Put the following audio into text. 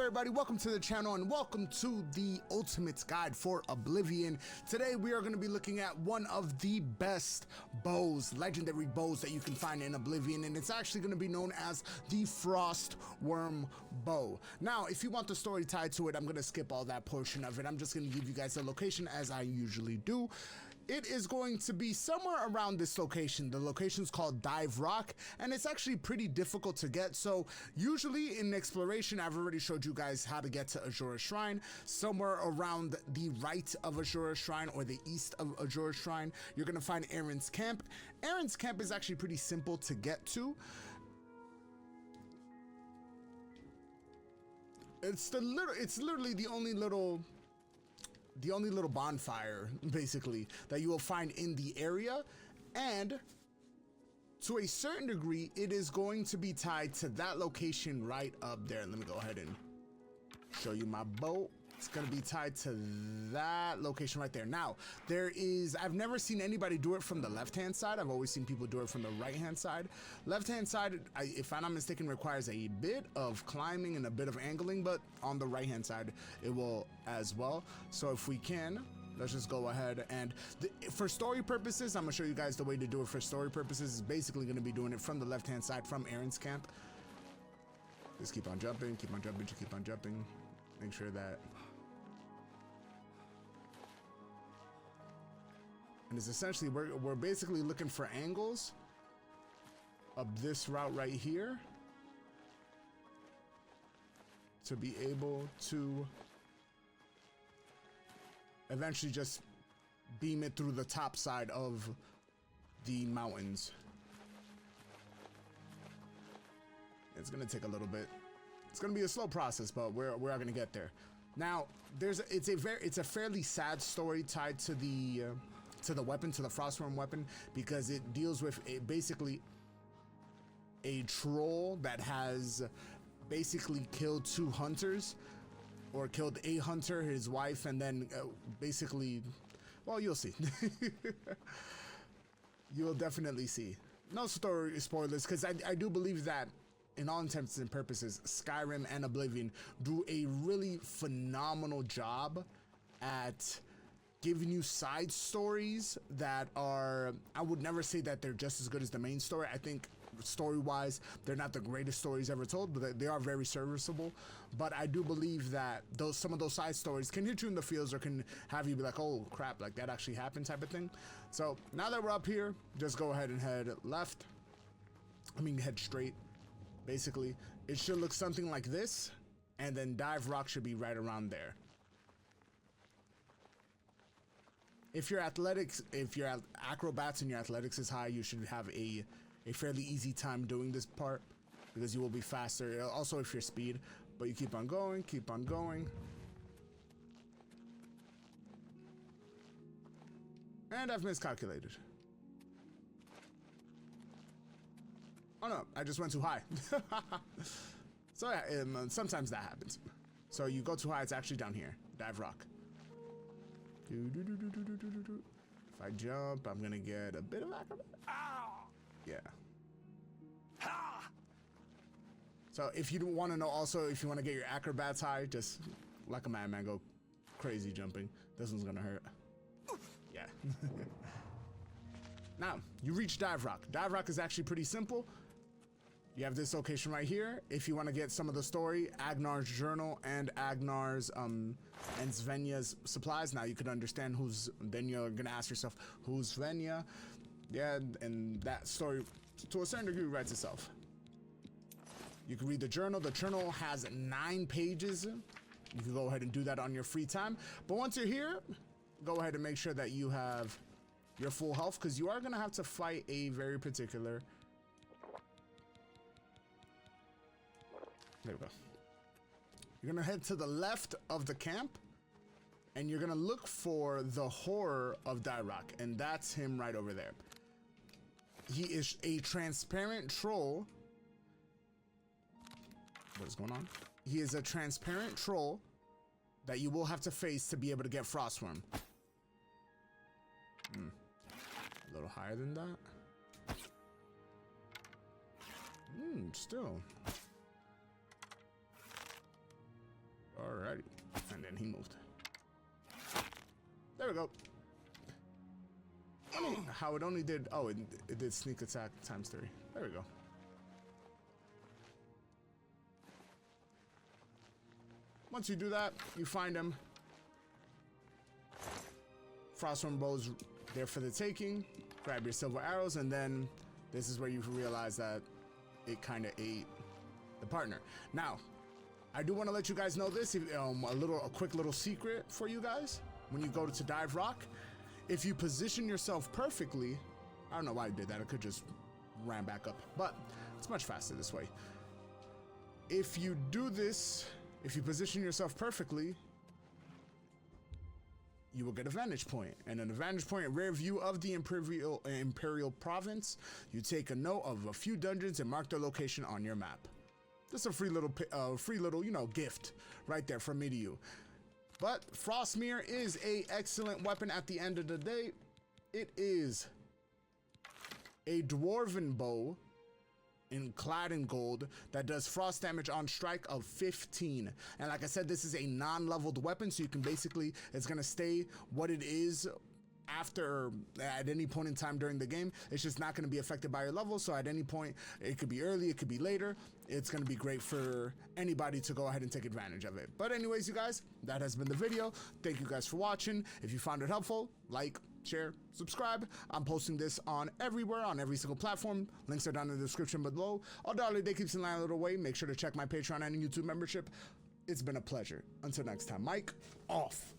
everybody, welcome to the channel and welcome to the Ultimate Guide for Oblivion. Today we are going to be looking at one of the best bows, legendary bows that you can find in Oblivion, and it's actually going to be known as the Frostwyrm Bow. Now, if you want the story tied to it, I'm going to skip all that portion of it. I'm just going to give you guys the location as I usually do. It is going to be somewhere around this location. The location's called Dive Rock, and it's actually pretty difficult to get. So usually in exploration, I've already showed you guys how to get to Azura Shrine. Somewhere around the right of Azura Shrine or the east of Azura Shrine, you're gonna find Aaron's Camp. Aaron's Camp is actually pretty simple to get to. It's literally the only little bonfire, basically, that you will find in the area, and to a certain degree, it is going to be tied to that location right up there. Let me go ahead and show you my boat. It's gonna be tied to that location right there. Now, I've never seen anybody do it from the left-hand side. I've always seen people do it from the right-hand side. Left-hand side, if I'm not mistaken, requires a bit of climbing and a bit of angling, but on the right-hand side, it will as well. So if we can, let's just go ahead and, for story purposes, I'm gonna show you guys the way to do it for story purposes. Is basically gonna be doing it from the left-hand side, from Aaron's Camp. Just keep on jumping, keep on jumping, just keep on jumping. Make sure that, and it's essentially, we're basically looking for angles up this route right here to be able to eventually just beam it through the top side of the mountains. It's gonna take a little bit. It's gonna be a slow process, but we're gonna get there. Now, it's a fairly sad story tied to the weapon, to the Frostwyrm weapon, because it deals with basically a troll that has basically killed two hunters, or killed a hunter, his wife, and then basically, well, you'll see. You'll definitely see. No story spoilers, because I do believe that, in all intents and purposes, Skyrim and Oblivion do a really phenomenal job at giving you side stories that are, I would never say that they're just as good as the main story. I think story-wise, they're not the greatest stories ever told, but they are very serviceable. But I do believe that some of those side stories can hit you in the feels, or can have you be like, oh crap, like that actually happened, type of thing. So now that we're up here, just go ahead and head left. Head straight. Basically, it should look something like this, and then Dive Rock should be right around there. If your acrobats and your athletics is high, you should have a fairly easy time doing this part, because you will be faster. Also, if your speed, but you keep on going, keep on going. And I've miscalculated. Oh no, I just went too high. So yeah, sometimes that happens. So you go too high, it's actually down here. Dive Rock. If I jump, I'm gonna get a bit of acrobat. Yeah. So if you want to know, also, if you want to get your acrobats high, just like a madman, go crazy jumping. This one's gonna hurt. Yeah. Now, you reach Dive Rock. Dive Rock is actually pretty simple. You have this location right here. If you want to get some of the story, Agnar's journal and Agnar's and Svenja's supplies. Now you can understand then you're gonna ask yourself, who's Svenja? Yeah, and that story, to a certain degree, writes itself. You can read the journal. The journal has 9 pages. You can go ahead and do that on your free time. But once you're here, go ahead and make sure that you have your full health, because you are gonna have to fight a very particular. There we go. You're gonna head to the left of the camp, and you're gonna look for the horror of Dive Rock, and that's him right over there. He is a transparent troll. What is going on? He is a transparent troll that you will have to face to be able to get Frostwyrm. A little higher than that. Still. already. And then he moved. There we go. How it only did, oh, it did sneak attack times 3. There we go. Once you do that, you find him. Frostwyrm Bow's there for the taking. Grab your silver arrows, and then this is where you realize that it kind of ate the partner. Now, I do want to let you guys know this, a quick little secret for you guys. When you go to dive rock, if you position yourself perfectly, I don't know why I did that. I could just ran back up, but it's much faster this way. If you do this, if you position yourself perfectly, you will get a vantage point. And an vantage point, a rare view of the Imperial Province. You take a note of a few dungeons and mark their location on your map. Just a free little, you know, gift right there from me to you. But Frostwyrm is a excellent weapon at the end of the day. It is a dwarven bow clad in gold that does frost damage on strike of 15. And like I said, this is a non-leveled weapon, so you can basically, it's gonna stay what it is after, at any point in time during the game. It's just not going to be affected by your level, so at any point, it could be early, it could be later, it's going to be great for anybody to go ahead and take advantage of it. But anyways, you guys, that has been the video. Thank you guys for watching. If you found it helpful, like, share, subscribe. I'm posting this on everywhere, on every single platform. Links are down in the description below. All dollar day keeps in line a little way. Make sure to check my Patreon and YouTube membership. It's been a pleasure. Until next time, Mike, off.